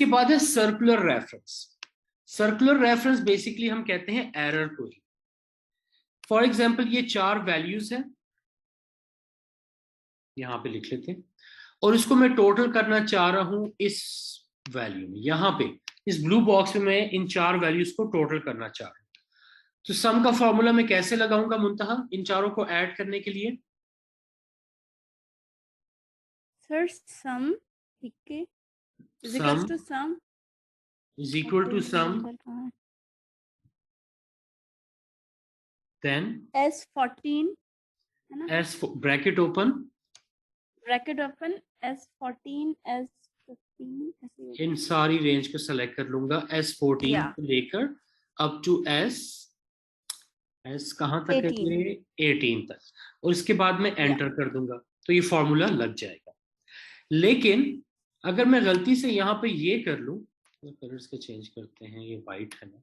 उसके बाद है circular reference. Circular reference basically हम कहते हैं एरर को ही। फॉर एग्जाम्पल ये 4 वैल्यूज है, यहां पे लिख लेते हैं, और इसको मैं टोटल करना चाह रहा हूं इस वैल्यू में। यहां पे इस ब्लू बॉक्स में मैं इन 4 वैल्यूज को टोटल करना चाह रहा हूं। तो सम का फॉर्मूला मैं कैसे लगाऊंगा मुंतहा इन चारों को ऐड करने के लिए? सर सम ठीक है is sum equals to sum is equal to sum, then S14 है ना, S bracket open, bracket open S14 S15 ऐसे इन सारी रेंज को सेलेक्ट कर लूंगा, S14 या से लेकर अप टू एस कहां तक है 18 ये? 18 तक, और इसके बाद में या एंटर कर दूंगा तो ये फॉर्मूला लग जाएगा। लेकिन अगर मैं गलती से यहाँ पे ये कर लूं, कलर्स के चेंज करते हैं, ये वाइट है ना,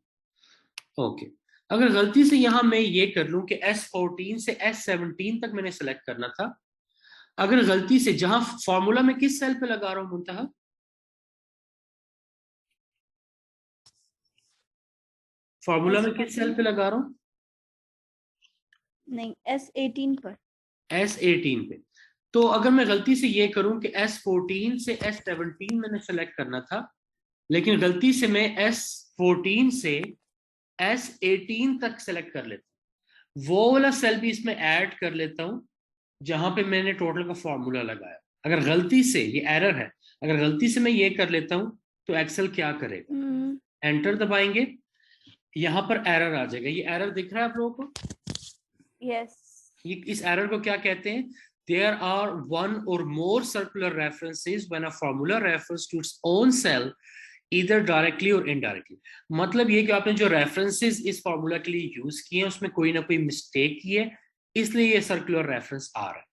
ओके। अगर गलती से यहां मैं ये कर लूं कि S14 से S17 तक मैंने सेलेक्ट करना था, अगर गलती से जहां फॉर्मूला में किस सेल पे लगा रहा हूं मुंतहा, फॉर्मूला में किस सेल S14 पे लगा रहा हूं? नहीं S18 पर S18 पे। तो अगर मैं गलती से ये करूं कि S14 से S17 मैंने सेलेक्ट करना था, लेकिन गलती से मैं S14 से S18 तक सेलेक्ट कर लेता हूं, वो वाला सेल भी इसमें ऐड कर लेता हूं जहां पे मैंने टोटल का फॉर्मूला लगाया। अगर गलती से, ये एरर है, अगर गलती से मैं ये कर लेता हूं तो एक्सेल क्या करेगा? एंटर दबाएंगे, यहां पर एरर आ जाएगा। ये एरर दिख रहा है आप लोगों को? यस ये इस एरर को क्या कहते हैं? There are one or more circular references when a formula refers to its own cell either directly or indirectly। मतलब ये कि आपने जो रेफरेंसेस इस फॉर्मूला के लिए यूज किए हैं उसमें कोई ना कोई मिस्टेक की है, इसलिए ये सर्कुलर रेफरेंस आ रहा है।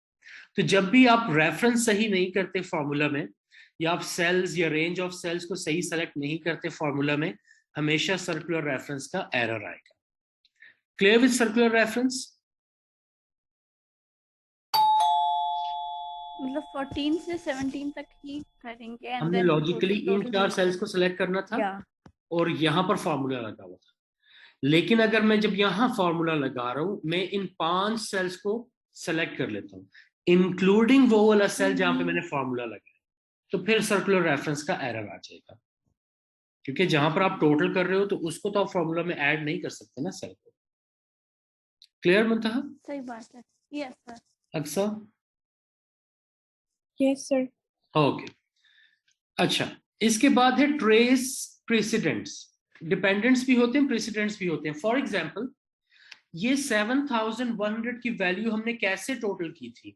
तो जब भी आप रेफरेंस सही नहीं करते फॉर्मूला में, या आप सेल्स या रेंज ऑफ सेल्स को सही सेलेक्ट नहीं करते फॉर्मूला में, हमेशा सर्कुलर रेफरेंस का एरर आएगा। Clear with circular reference? मतलब 14 से 17 तक ही करेंगे एंड हमने then logically in total 4 cells को सिलेक्ट करना था या और यहां पर फॉर्मूला लगा हुआ था। लेकिन अगर मैं जब यहां फॉर्मूला लगा रहा हूं, मैं इन 5 सेल्स को सेलेक्ट कर लेता हूं, इंक्लूडिंग वो वाला सेल जहां पे मैंने फॉर्मूला लगाया, तो फिर सर्कुलर रेफरेंस का एरर आ जाएगा। क्योंकि जहां पर आप टोटल कर रहे हो तो उसको तो आप फॉर्मूला में ऐड नहीं कर सकते ना सेल को। क्लियर मुंतहा? सही बात है। Yes sir. Aqsa? Yes sir. Okay. अच्छा, इसके बाद है ट्रेस प्रेसिडेंट्स। डिपेंडेंट्स भी होते हैं, प्रेसिडेंट्स भी होते हैं। फॉर एग्जाम्पल ये 7100 की वैल्यू हमने कैसे टोटल की थी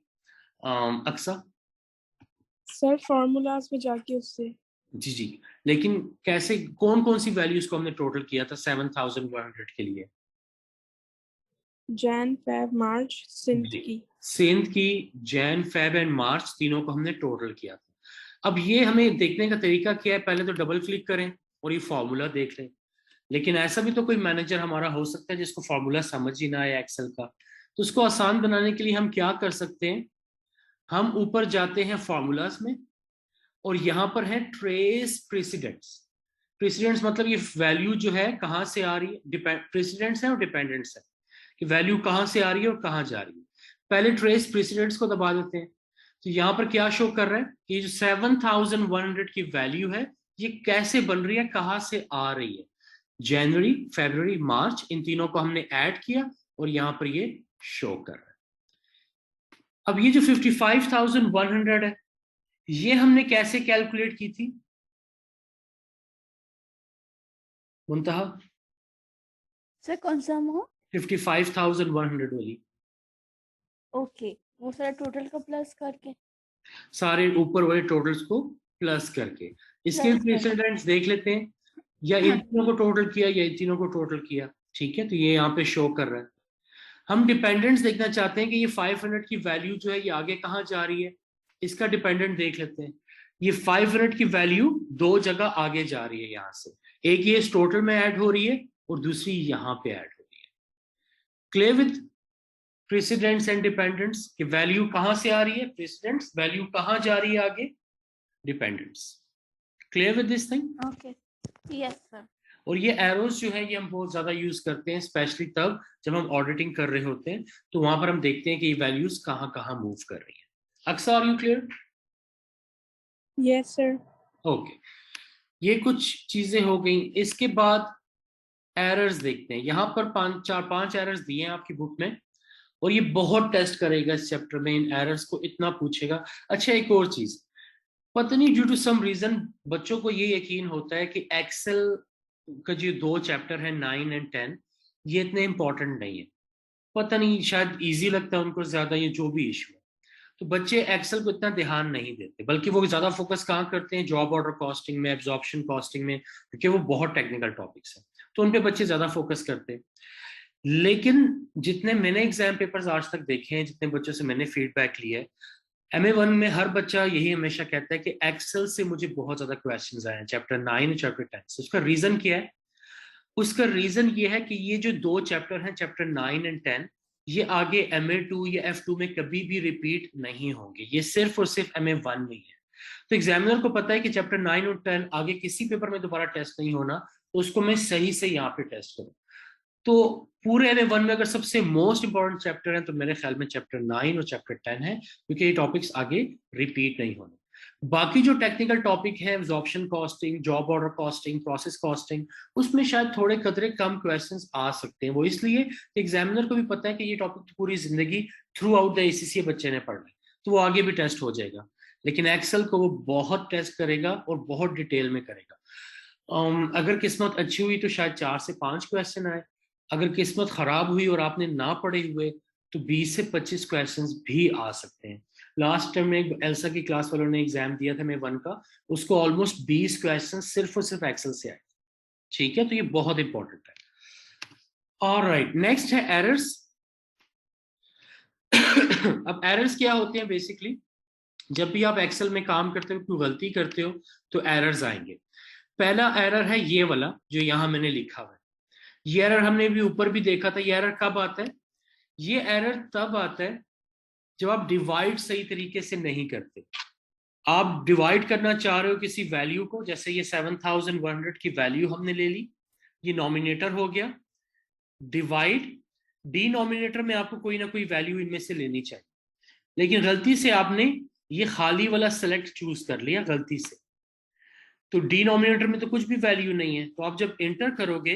अक्सा? सर फॉर्मूलाज में जाके उससे। जी जी, लेकिन कैसे, कौन कौन सी वैल्यूज को हमने टोटल किया था 7100 के लिए? जैन फेब मार्च सिंध की। सिंध की, जैन फेब एंड मार्च, तीनों को हमने टोटल किया था। अब ये हमें देखने का तरीका क्या है? पहले तो डबल क्लिक करें और ये फॉर्मूला देख लें। लेकिन ऐसा भी तो कोई मैनेजर हमारा हो सकता है जिसको फॉर्मूला समझ ही ना आए एक्सेल का। तो उसको आसान बनाने के लिए हम क्या कर सकते हैं? हम ऊपर जाते हैं फॉर्मूलाज में, और यहां पर है ट्रेस प्रेसिडेंट्स। प्रेसिडेंट्स मतलब ये वैल्यू जो है कहां से आ रही है, प्रेसिडेंट्स है और डिपेंडेंट्स है कि वैल्यू कहां से आ रही है और कहां जा रही है। पहले ट्रेस प्रेसिडेंट्स को दबा देते हैं, तो यहां पर क्या शो कर रहा है कि जो 7100 की वैल्यू है ये कैसे बन रही है, कहां से आ रही है? जनवरी, फरवरी, मार्च, इन तीनों को हमने ऐड किया और यहां पर ये शो कर रहा है। अब ये जो 55,100 है, ये हमने कैसे कैलकुलेट की थी मुंतहा? सर कौन सा अमाउंट? 55,100 वाली। ओके, वो सारा टोटल का प्लस करके, सारे ऊपर वाले टोटल्स को प्लस करके। इसके प्लस करके प्रेसिडेंट्स देख लेते हैं, या इन तीनों को टोटल किया या इन तीनों को टोटल किया। ठीक है, तो ये यहाँ पे शो कर रहा है। हम डिपेंडेंट्स देखना चाहते हैं कि ये 500 की वैल्यू जो है ये आगे कहाँ जा रही है। इसका डिपेंडेंट देख लेते हैं। ये 500 की वैल्यू 2 जगह आगे जा रही है यहाँ से, एक ये इस टोटल में ऐड हो रही है और दूसरी यहाँ पे ऐड हो रही है। Clear with precedents and dependents की वैल्यू कहां से आ रही है? प्रेसिडेंट्स, वैल्यू कहां जा रही है आगे? Dependents. Clear with this thing? Okay. Yes, sir. और ये एरोज जो है ये हम बहुत ज्यादा यूज करते हैं, स्पेशली तब जब हम ऑडिटिंग कर रहे होते हैं, तो वहां पर हम देखते हैं कि ये वैल्यूज कहाँ कहाँ मूव कर रही है। अक्सर, are you clear? Yes, sir. Okay, ये कुछ चीजें हो गई। इसके बाद एरर्स देखते हैं। यहाँ पर 5 एरर्स दिए हैं आपकी बुक में, और ये बहुत टेस्ट करेगा इस चैप्टर में, इन एरर्स को इतना पूछेगा। अच्छा, एक और चीज, पता नहीं ड्यू टू सम रीजन बच्चों को ये यकीन होता है कि एक्सेल का जो 2 चैप्टर है 9 एंड 10 ये इतने इंपॉर्टेंट नहीं है। पता नहीं, शायद इजी लगता है उनको ज्यादा, ये जो भी इशू है। तो बच्चे एक्सेल को इतना ध्यान नहीं देते, बल्कि वो ज्यादा फोकस कहाँ करते हैं, जॉब ऑर्डर कॉस्टिंग में, एब्जॉर्प्शन कॉस्टिंग में, क्योंकि वो बहुत टेक्निकल टॉपिक्स है, तो उन पे बच्चे ज्यादा फोकस करते हैं। लेकिन जितने मैंने एग्जाम पेपर्स आज तक देखे हैं, जितने बच्चों से मैंने फीडबैक लिया है, MA1 में हर बच्चा यही हमेशा कहता है कि एक्सेल से मुझे बहुत ज्यादा क्वेश्चंस आए हैं चैप्टर 9 और चैप्टर 10 से। उसका रीजन क्या है? उसका रीजन ये है कि ये जो 2 चैप्टर हैं, चैप्टर 9 एंड 10, ये आगे MA2 या F2 में कभी भी रिपीट नहीं होंगे, ये सिर्फ और सिर्फ MA1 में ही है। तो एग्जामिनर को पता है कि चैप्टर 9 और 10 आगे किसी पेपर में दोबारा टेस्ट नहीं होना, तो उसको मैं सही से यहाँ पे टेस्ट करूँ। तो पूरे MA1 में अगर सबसे मोस्ट इंपॉर्टेंट चैप्टर है तो मेरे ख्याल में चैप्टर 9 और चैप्टर 10 है, क्योंकि ये टॉपिक्स आगे रिपीट नहीं होने। बाकी जो टेक्निकल टॉपिक है, absorption costing, job order costing, process costing, उसमें शायद थोड़े कदरे कम क्वेश्चंस आ सकते हैं। वो इसलिए एग्जामिनर को भी पता है कि ये टॉपिक तो पूरी जिंदगी थ्रू आउट द ACCA बच्चे ने पढ़ना है, तो वो आगे भी टेस्ट हो जाएगा। लेकिन एक्सेल को वो बहुत टेस्ट करेगा और बहुत डिटेल में करेगा। अगर किस्मत अच्छी हुई तो शायद 4 से 5 क्वेश्चन आए, अगर किस्मत खराब हुई और आपने ना पढ़े हुए तो 20 से 25 क्वेश्चंस भी आ सकते हैं। लास्ट टाइम में एल्सा की क्लास वालों ने एग्जाम दिया था MA1 का, उसको ऑलमोस्ट 20 क्वेश्चन सिर्फ और सिर्फ एक्सेल से आए। ठीक है, तो ये बहुत इंपॉर्टेंट है। ऑलराइट, नेक्स्ट है एरर्स। अब एरर्स क्या होते हैं? बेसिकली जब भी आप एक्सेल में काम करते हो, कोई गलती करते हो, तो एरर्स आएंगे। पहला एरर है ये वाला जो यहां मैंने लिखा हुआ है। ये एरर हमने भी ऊपर भी देखा था। ये एरर कब आता है? ये एरर तब आता है जब आप डिवाइड सही तरीके से नहीं करते। आप डिवाइड करना चाह रहे हो किसी वैल्यू को, जैसे ये 7100 की वैल्यू हमने ले ली, ये नॉमिनेटर हो गया। डिवाइड, डिनोमिनेटर में आपको कोई ना कोई वैल्यू इनमें से लेनी चाहिए, लेकिन गलती से आपने ये खाली वाला सेलेक्ट चूज कर लिया गलती से, तो डिनोमिनेटर में तो कुछ भी वैल्यू नहीं है। तो आप जब एंटर करोगे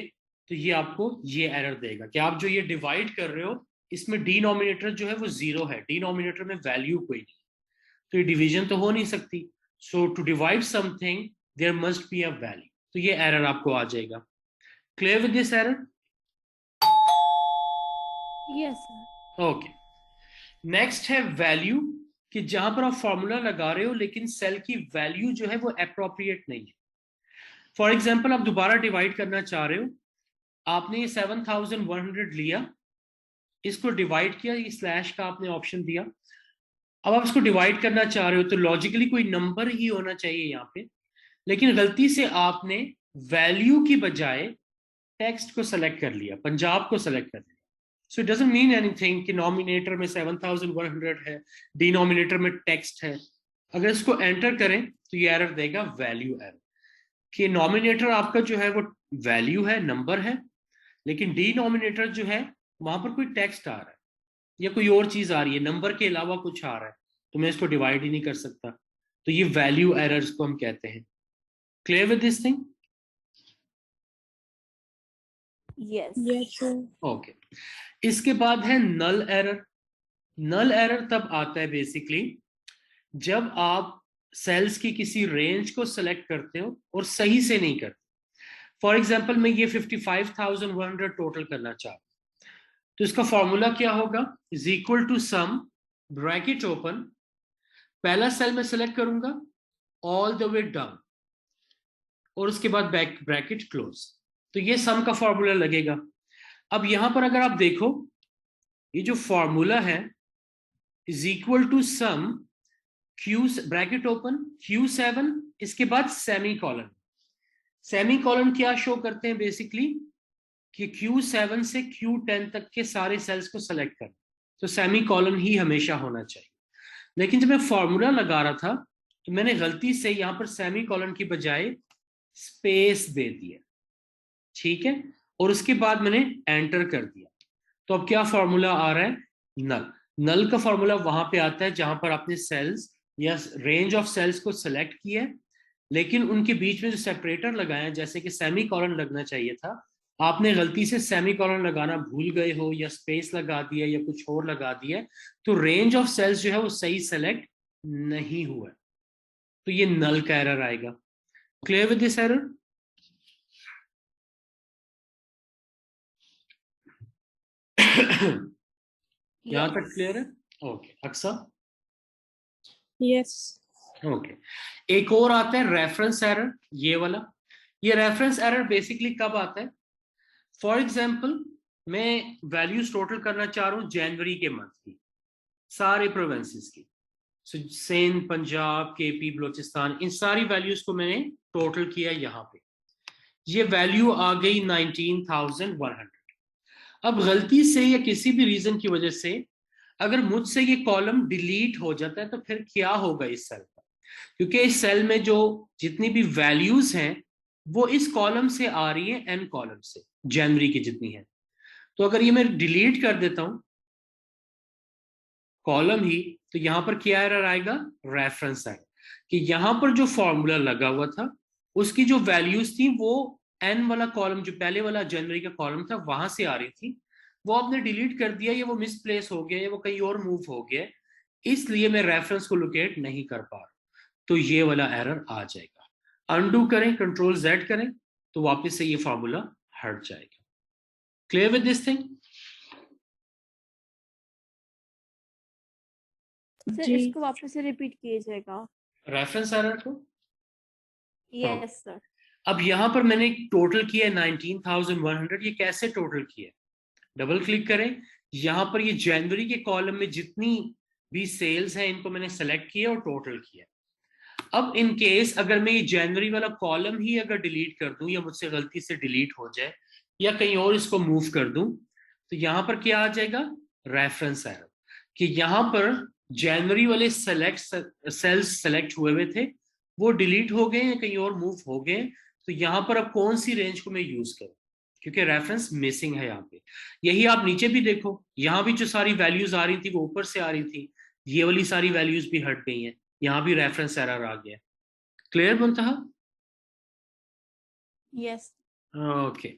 तो ये आपको ये एरर देगा कि आप जो ये डिवाइड कर रहे हो इसमें डिनोमिनेटर जो है वो 0 है, डिनोमिनेटर में वैल्यू कोई नहीं, तो ये डिवीजन तो हो नहीं सकती। So to divide something there must be a value, तो ये एरर आपको आ जाएगा। Clear with this error? Yes, sir. Okay, next है वैल्यू, कि जहां पर आप फॉर्मूला लगा रहे हो लेकिन सेल की वैल्यू जो है वो अप्रोप्रिएट नहीं है। फॉर एग्जाम्पल, आप दोबारा डिवाइड करना चाह रहे हो, आपने ये 7100 लिया, इसको डिवाइड किया, ये स्लैश का आपने ऑप्शन दिया। अब आप इसको डिवाइड करना चाह रहे हो तो लॉजिकली कोई नंबर ही होना चाहिए यहाँ पे, लेकिन गलती से आपने वैल्यू की बजाय टेक्स्ट को सेलेक्ट कर लिया, पंजाब को सेलेक्ट कर लिया। So it doesn't mean anything कि नॉमिनेटर में 7100 है, डिनोमिनेटर में टेक्स्ट है। अगर इसको एंटर करें तो ये एरर देगा वैल्यू एरर, कि नॉमिनेटर आपका जो है वो वैल्यू है, नंबर है, लेकिन डिनोमिनेटर जो है वहां पर कोई टेक्स्ट आ रहा है या कोई और चीज आ रही है, नंबर के अलावा कुछ आ रहा है, तो मैं इसको डिवाइड ही नहीं कर सकता। तो ये वैल्यू एरर्स को हम कहते हैं। Clear with this thing? Yes. Yes, sir. Okay, इसके बाद है नल एरर। नल एरर तब आता है बेसिकली जब आप सेल्स की किसी रेंज को सेलेक्ट करते हो और सही से नहीं करते। फॉर एग्जाम्पल, मैं ये 55,100 टोटल करना चाहता हूं, तो इसका फॉर्मूला क्या होगा? Is equal to sum, bracket open, पहला सेल में सेलेक्ट करूंगा ऑल द वे डाउन, और उसके बाद बैक ब्रैकेट क्लोज, तो ये सम का फॉर्मूला लगेगा। अब यहां पर अगर आप देखो, ये जो फॉर्मूला है is equal to sum Q, bracket open, Q7, इसके बाद सेमी कॉलन। सेमी कॉलन क्या शो करते हैं? बेसिकली कि Q7 से Q10 तक के सारे सेल्स को सेलेक्ट कर, तो सेमी कॉलन ही हमेशा होना चाहिए। लेकिन जब मैं फॉर्मूला लगा रहा था तो मैंने गलती से यहाँ पर सेमी कॉलन की बजाय स्पेस दे दिया, ठीक है, और उसके बाद मैंने एंटर कर दिया। तो अब क्या फॉर्मूला आ रहा है, नल। नल का फॉर्मूला वहां पे आता है जहां पर आपने सेल्स या रेंज ऑफ सेल्स को सिलेक्ट किया है, लेकिन उनके बीच में जो सेपरेटर लगाया, जैसे कि सेमी कॉलन लगना चाहिए था, आपने गलती से सेमी कॉलन लगाना भूल गए हो या स्पेस लगा दिया या कुछ और लगा दिया, तो रेंज ऑफ सेल्स जो है वो सही सेलेक्ट नहीं हुआ, तो ये नल का एरर आएगा। Clear with this error? यहां तक क्लियर है? ओके अक्सा? Yes. ओके, एक और आता है रेफरेंस एरर, ये वाला। ये रेफरेंस एरर बेसिकली कब आता है, फॉर एग्जांपल मैं वैल्यूज टोटल करना चाह रहा हूं जनवरी के मंथ की, सारे प्रोविंसेस की, सिंध, पंजाब, केपी, बलोचिस्तान, इन सारी वैल्यूज को मैंने टोटल किया यहाँ पे। ये वैल्यू आ गई 19,100। अब गलती से या किसी भी रीजन की वजह से अगर मुझसे ये कॉलम डिलीट हो जाता है तो फिर क्या होगा इस सेल का, क्योंकि इस सेल में जो जितनी भी वैल्यूज हैं वो इस कॉलम से आ रही है, एन कॉलम से, जनवरी की जितनी है। तो अगर ये मैं डिलीट कर देता हूं कॉलम ही, तो यहां पर क्या एरर आएगा, रेफरेंस एरर, कि यहां पर जो फॉर्मूला लगा हुआ था उसकी जो वैल्यूज थी वो एन वाला कॉलम, जो पहले वाला जनवरी का कॉलम था, वहां से आ रही थी, वो आपने डिलीट कर दिया, या वो मिसप्लेस हो गया, या वो कहीं और मूव हो गया, इसलिए मैं रेफरेंस को लोकेट नहीं कर पा रहा, तो ये वाला एरर आ जाएगा। अनडू करें, कंट्रोल जेड करें, तो वापस से ये फॉर्मूला हट जाएगा। Clear with this thing? Sir ji. इसको वापस से रिपीट किया जाएगा। रेफरेंस एरर को? Yes sir. अब यहां पर मैंने टोटल किया 19,100। ये कैसे टोटल किया, डबल क्लिक करें, यहां पर ये जनवरी के कॉलम में जितनी भी सेल्स हैं इनको मैंने सेलेक्ट किया और टोटल किया। अब इन केस अगर मैं ये जनवरी वाला कॉलम ही अगर डिलीट कर दूं, या मुझसे गलती से डिलीट हो जाए, या कहीं और इसको मूव कर दूं, तो यहां पर क्या आ जाएगा, रेफरेंस एरर, कि यहां पर जनवरी वाले सेल्स सेलेक्ट हुए हुए थे, वो डिलीट हो गए या कहीं और मूव हो गए, तो यहां पर अब कौन सी रेंज को मैं यूज करूं, क्योंकि रेफरेंस मिसिंग है यहाँ पे। यही आप नीचे भी देखो, यहां भी जो सारी वैल्यूज आ रही थी वो ऊपर से आ रही थी, ये वाली सारी वैल्यूज भी हट गई हैं, यहां भी रेफरेंस एरर आ गया। क्लियर मुंतहा? यस। ओके,